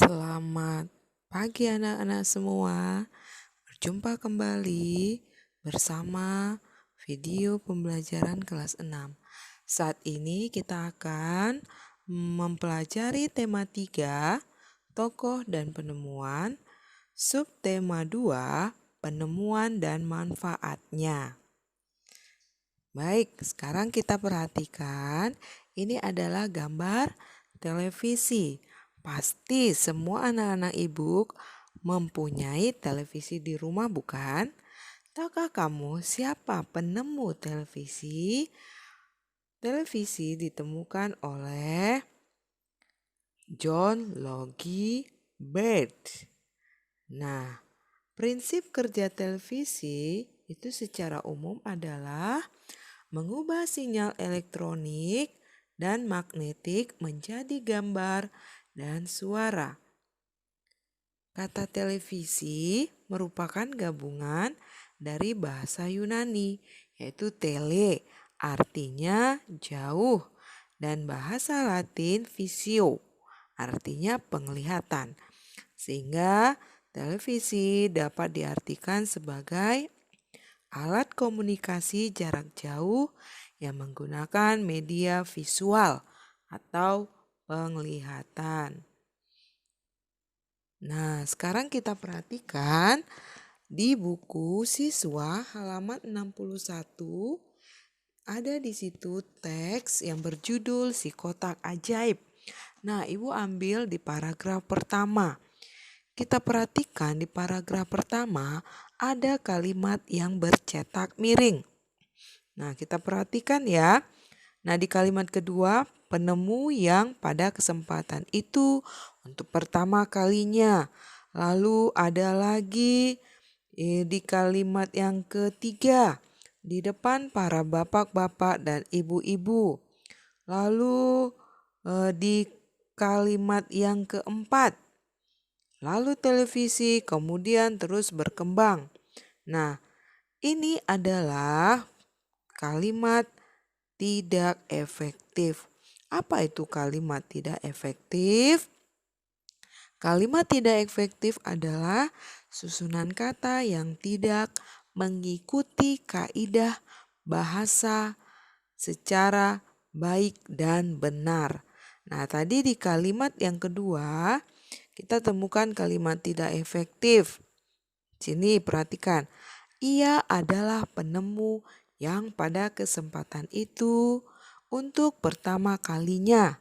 Selamat pagi anak-anak semua. Berjumpa kembali bersama video pembelajaran kelas 6. Saat ini kita akan mempelajari tema 3, tokoh dan penemuan, subtema 2, penemuan dan manfaatnya. Baik, sekarang kita perhatikan, ini adalah gambar televisi. Pasti semua anak-anak ibu mempunyai televisi di rumah, bukan? Tahukah kamu siapa penemu televisi? Televisi ditemukan oleh John Logie Baird. Nah, prinsip kerja televisi itu secara umum adalah mengubah sinyal elektronik dan magnetik menjadi gambar dan suara. Kata televisi merupakan gabungan dari bahasa Yunani, yaitu tele, artinya jauh, dan bahasa Latin visio, artinya penglihatan. Sehingga televisi dapat diartikan sebagai alat komunikasi jarak jauh yang menggunakan media visual atau penglihatan. Nah, sekarang kita perhatikan di buku siswa halaman 61 ada di situ teks yang berjudul Si Kotak Ajaib. Nah, Ibu ambil di paragraf pertama. Kita perhatikan di paragraf pertama ada kalimat yang bercetak miring. Nah, kita perhatikan ya. Nah, di kalimat kedua, penemu yang pada kesempatan itu untuk pertama kalinya. Lalu ada lagi di kalimat yang ketiga, di depan para bapak-bapak dan ibu-ibu. Lalu di kalimat yang keempat, lalu televisi kemudian terus berkembang. Nah, ini adalah kalimat tidak efektif. Apa itu kalimat tidak efektif? Kalimat tidak efektif adalah susunan kata yang tidak mengikuti kaidah bahasa secara baik dan benar. Nah, tadi di kalimat yang kedua kita temukan kalimat tidak efektif. Sini perhatikan, ia adalah penemu yang pada kesempatan itu untuk pertama kalinya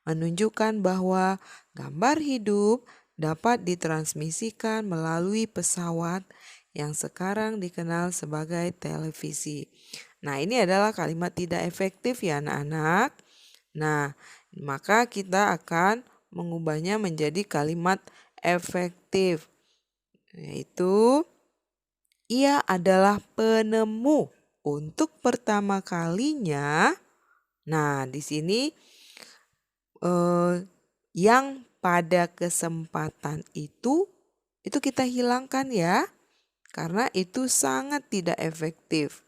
menunjukkan bahwa gambar hidup dapat ditransmisikan melalui pesawat yang sekarang dikenal sebagai televisi. Nah, ini adalah kalimat tidak efektif ya anak-anak. Nah, maka kita akan mengubahnya menjadi kalimat efektif, yaitu ia adalah penemu untuk pertama kalinya. Nah, di sini yang pada kesempatan itu kita hilangkan ya, karena itu sangat tidak efektif.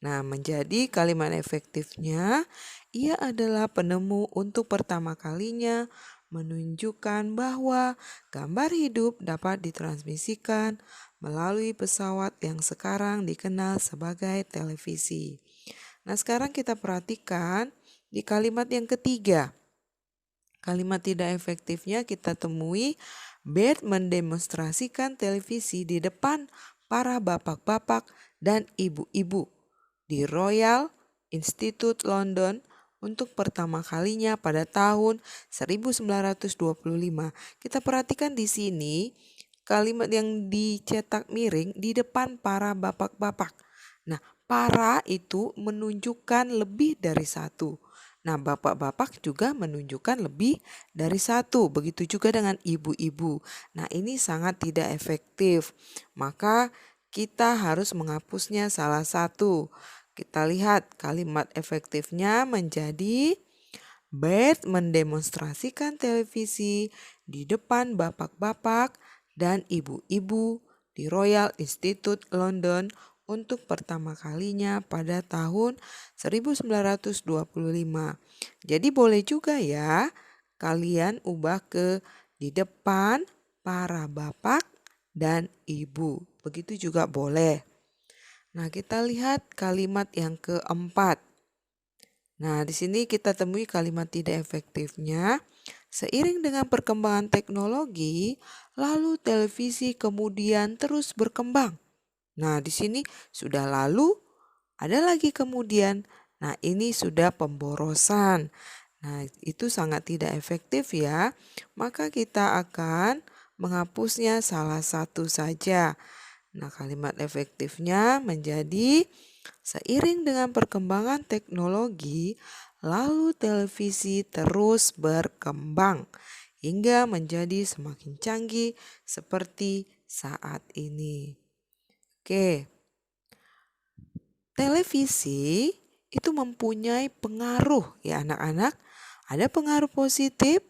Nah, menjadi kalimat efektifnya, ia adalah penemu untuk pertama kalinya menunjukkan bahwa gambar hidup dapat ditransmisikan melalui pesawat yang sekarang dikenal sebagai televisi. Nah, sekarang kita perhatikan di kalimat yang ketiga. Kalimat tidak efektifnya kita temui, Baird mendemonstrasikan televisi di depan para bapak-bapak dan ibu-ibu di Royal Institute London untuk pertama kalinya pada tahun 1925. Kita perhatikan di sini kalimat yang dicetak miring di depan para bapak-bapak. Nah, para itu menunjukkan lebih dari satu. Nah, bapak-bapak juga menunjukkan lebih dari satu. Begitu juga dengan ibu-ibu. Nah, ini sangat tidak efektif. Maka kita harus menghapusnya salah satu. Kita lihat kalimat efektifnya menjadi Baird mendemonstrasikan televisi di depan bapak-bapak dan ibu-ibu di Royal Institute London untuk pertama kalinya pada tahun 1925. Jadi boleh juga ya kalian ubah ke di depan para bapak dan ibu. Begitu juga boleh. Nah, kita lihat kalimat yang keempat. Nah, di sini kita temui kalimat tidak efektifnya. Seiring dengan perkembangan teknologi, lalu televisi kemudian terus berkembang. Nah, di sini sudah lalu, ada lagi kemudian. Nah, ini sudah pemborosan. Nah, itu sangat tidak efektif ya. Maka kita akan menghapusnya salah satu saja. Nah, kalimat efektifnya menjadi seiring dengan perkembangan teknologi, lalu televisi terus berkembang hingga menjadi semakin canggih seperti saat ini. Oke, televisi itu mempunyai pengaruh ya anak-anak. Ada pengaruh positif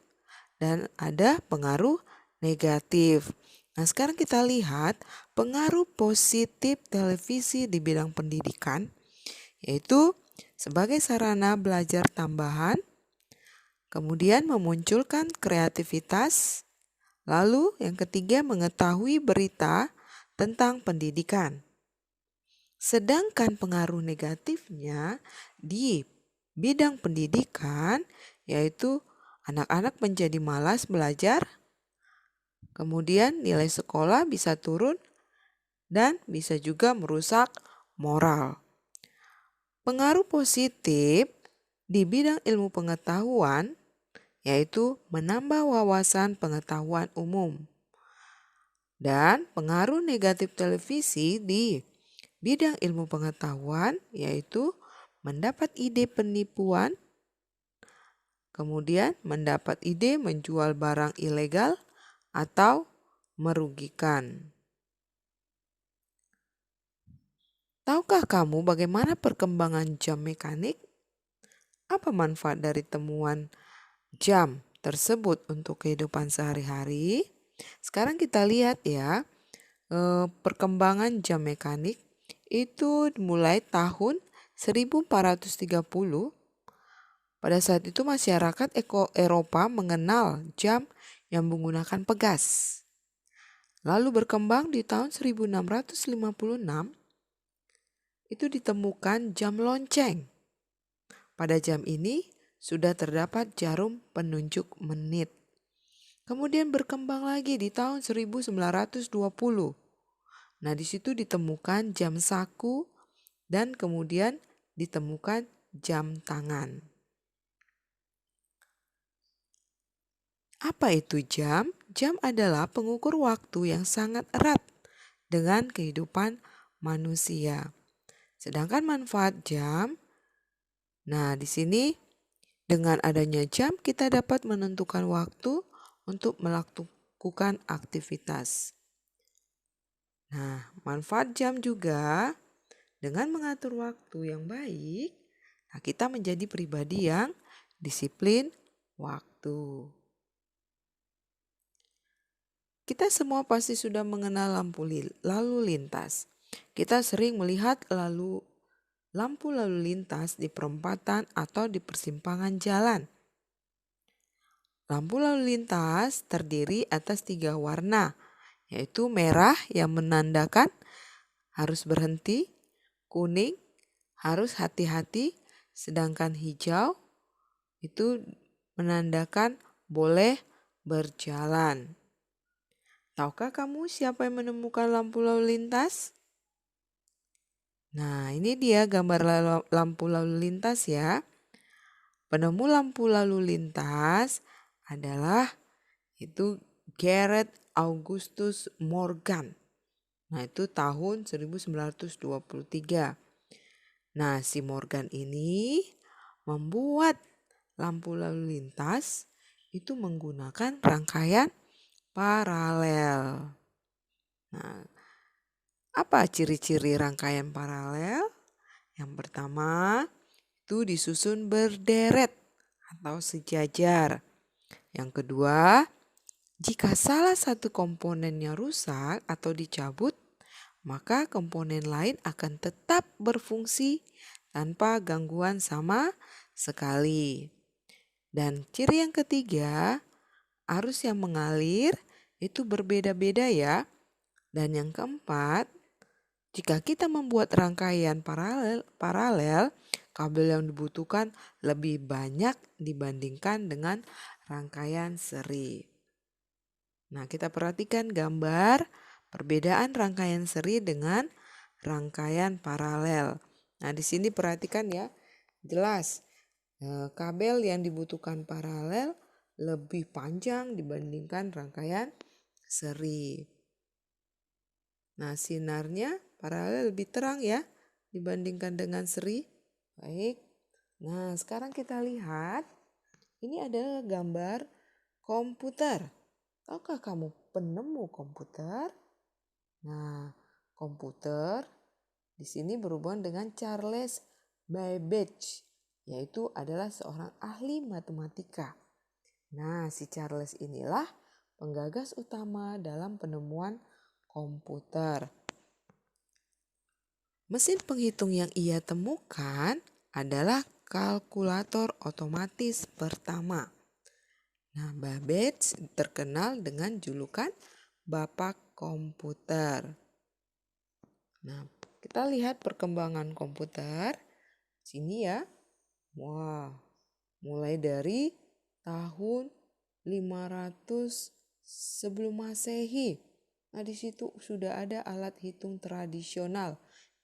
dan ada pengaruh negatif. Nah, sekarang kita lihat pengaruh positif televisi di bidang pendidikan, yaitu sebagai sarana belajar tambahan, kemudian memunculkan kreativitas, lalu yang ketiga mengetahui berita tentang pendidikan. Sedangkan pengaruh negatifnya di bidang pendidikan, yaitu anak-anak menjadi malas belajar, kemudian nilai sekolah bisa turun dan bisa juga merusak moral. Pengaruh positif di bidang ilmu pengetahuan yaitu menambah wawasan pengetahuan umum. Dan pengaruh negatif televisi di bidang ilmu pengetahuan yaitu mendapat ide penipuan, kemudian mendapat ide menjual barang ilegal atau merugikan. Tahukah kamu bagaimana perkembangan jam mekanik? Apa manfaat dari temuan jam tersebut untuk kehidupan sehari-hari? Sekarang kita lihat ya, perkembangan jam mekanik itu mulai tahun 1430. Pada saat itu masyarakat Eropa mengenal jam yang menggunakan pegas. Lalu berkembang di tahun 1656, itu ditemukan jam lonceng. Pada jam ini sudah terdapat jarum penunjuk menit. Kemudian berkembang lagi di tahun 1920. Nah, di situ ditemukan jam saku dan kemudian ditemukan jam tangan. Apa itu jam? Jam adalah pengukur waktu yang sangat erat dengan kehidupan manusia. Sedangkan manfaat jam, nah di sini dengan adanya jam kita dapat menentukan waktu untuk melakukan aktivitas. Nah, manfaat jam juga dengan mengatur waktu yang baik, nah kita menjadi pribadi yang disiplin waktu. Kita semua pasti sudah mengenal lampu lalu lintas. Kita sering melihat lampu lalu lintas di perempatan atau di persimpangan jalan. Lampu lalu lintas terdiri atas 3 warna, yaitu merah yang menandakan harus berhenti, kuning harus hati-hati, sedangkan hijau itu menandakan boleh berjalan. Tahukah kamu siapa yang menemukan lampu lalu lintas? Nah, ini dia gambar lampu lalu lintas ya. Penemu lampu lalu lintas adalah itu Gareth Augustus Morgan. Nah, itu tahun 1923. Nah, si Morgan ini membuat lampu lalu lintas itu menggunakan rangkaian paralel. Nah, apa ciri-ciri rangkaian paralel? Yang pertama, itu disusun berderet atau sejajar. Yang kedua, jika salah satu komponennya rusak atau dicabut, maka komponen lain akan tetap berfungsi tanpa gangguan sama sekali. Dan ciri yang ketiga arus yang mengalir itu berbeda-beda ya. Dan yang keempat, jika kita membuat rangkaian paralel, kabel yang dibutuhkan lebih banyak dibandingkan dengan rangkaian seri. Nah, kita perhatikan gambar perbedaan rangkaian seri dengan rangkaian paralel. Nah, di sini perhatikan ya, jelas kabel yang dibutuhkan paralel lebih panjang dibandingkan rangkaian seri. Nah, sinarnya paralel lebih terang ya dibandingkan dengan seri. Baik. Nah, sekarang kita lihat ini adalah gambar komputer. Tahukah kamu penemu komputer? Nah, komputer di sini berhubungan dengan Charles Babbage, yaitu adalah seorang ahli matematika. Nah, si Charles inilah penggagas utama dalam penemuan komputer. Mesin penghitung yang ia temukan adalah kalkulator otomatis pertama. Nah, Babbage terkenal dengan julukan Bapak Komputer. Nah, kita lihat perkembangan komputer. Sini ya. Wah, mulai dari tahun 500 sebelum Masehi. Nah, di situ sudah ada alat hitung tradisional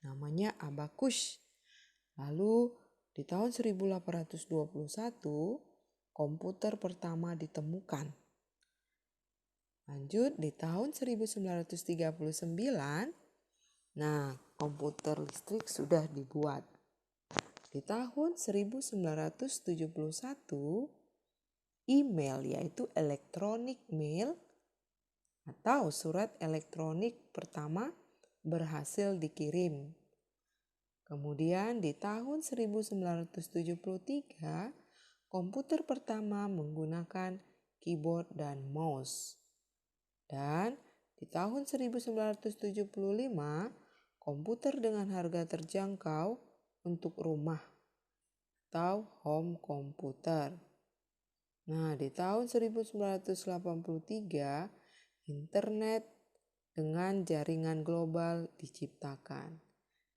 namanya abakus. Lalu di tahun 1821 komputer pertama ditemukan. Lanjut di tahun 1939, nah komputer listrik sudah dibuat. Di tahun 1971, email yaitu electronic mail atau surat elektronik pertama berhasil dikirim. Kemudian di tahun 1973, komputer pertama menggunakan keyboard dan mouse. Dan di tahun 1975, komputer dengan harga terjangkau untuk rumah atau home komputer. Nah, di tahun 1983, internet dengan jaringan global diciptakan.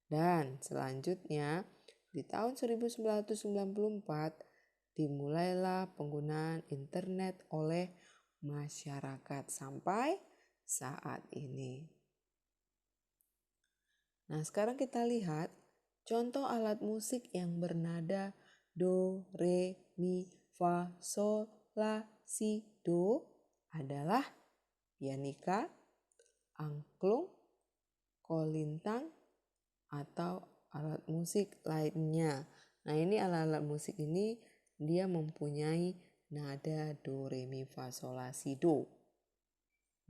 Dan selanjutnya di tahun 1994 dimulailah penggunaan internet oleh masyarakat sampai saat ini. Nah, sekarang kita lihat contoh alat musik yang bernada do, re, mi, fa, sol, la, si, do adalah pianika, angklung, kolintang, atau alat musik lainnya. Nah, ini alat-alat musik ini dia mempunyai nada do, re, mi, fa, sol, la, si, do.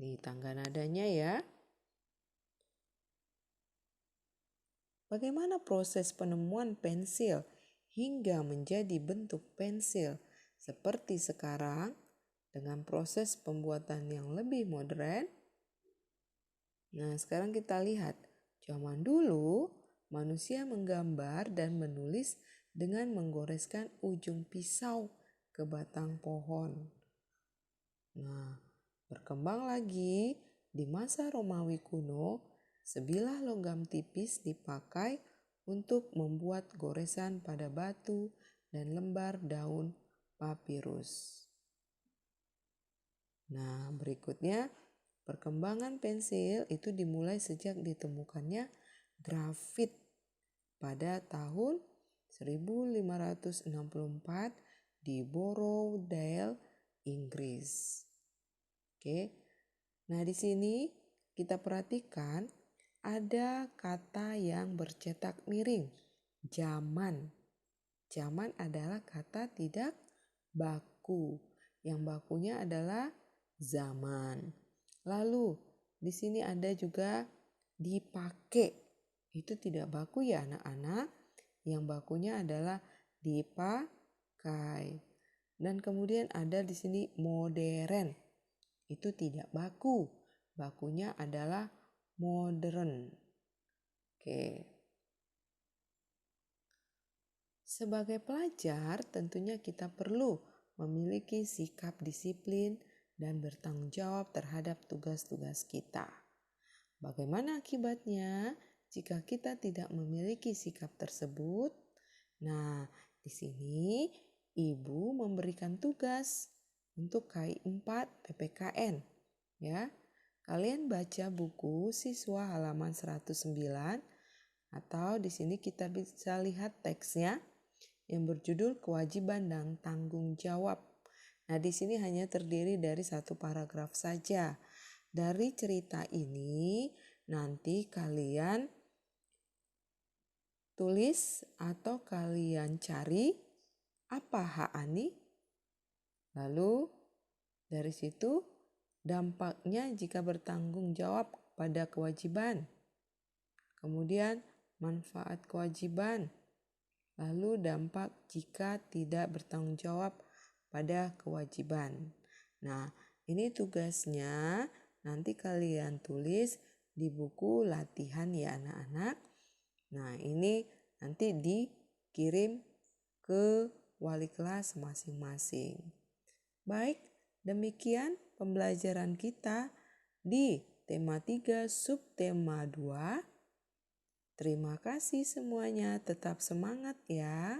Nih tangga nadanya ya. Bagaimana proses penemuan pensil hingga menjadi bentuk pensil seperti sekarang dengan proses pembuatan yang lebih modern? Nah, sekarang kita lihat. Zaman dulu, manusia menggambar dan menulis dengan menggoreskan ujung pisau ke batang pohon. Nah, berkembang lagi di masa Romawi kuno, sebilah logam tipis dipakai untuk membuat goresan pada batu dan lembar daun papirus. Nah, berikutnya perkembangan pensil itu dimulai sejak ditemukannya grafit pada tahun 1564 di Borrowdale, Inggris. Oke. Nah, di sini kita perhatikan ada kata yang bercetak miring. Zaman. Zaman adalah kata tidak baku. Yang bakunya adalah zaman. Lalu di sini ada juga dipakai. Itu tidak baku ya anak-anak. Yang bakunya adalah dipakai. Dan kemudian ada di sini modern. Itu tidak baku. Bakunya adalah modern. Oke. Sebagai pelajar tentunya kita perlu memiliki sikap disiplin dan bertanggung jawab terhadap tugas-tugas kita. Bagaimana akibatnya jika kita tidak memiliki sikap tersebut? Nah, di sini Ibu memberikan tugas untuk KI 4 PPKN ya. Kalian baca buku siswa halaman 109 atau di sini kita bisa lihat teksnya yang berjudul kewajiban dan tanggung jawab. Nah, di sini hanya terdiri dari satu paragraf saja. Dari cerita ini nanti kalian tulis atau kalian cari apa hak Ani. Lalu dari situ dampaknya jika bertanggung jawab pada kewajiban. Kemudian manfaat kewajiban. Lalu dampak jika tidak bertanggung jawab pada kewajiban. Nah, ini tugasnya nanti kalian tulis di buku latihan ya anak-anak. Nah, ini nanti dikirim ke wali kelas masing-masing. Baik, demikian pembelajaran kita di tema 3 subtema 2. Terima kasih semuanya, tetap semangat ya.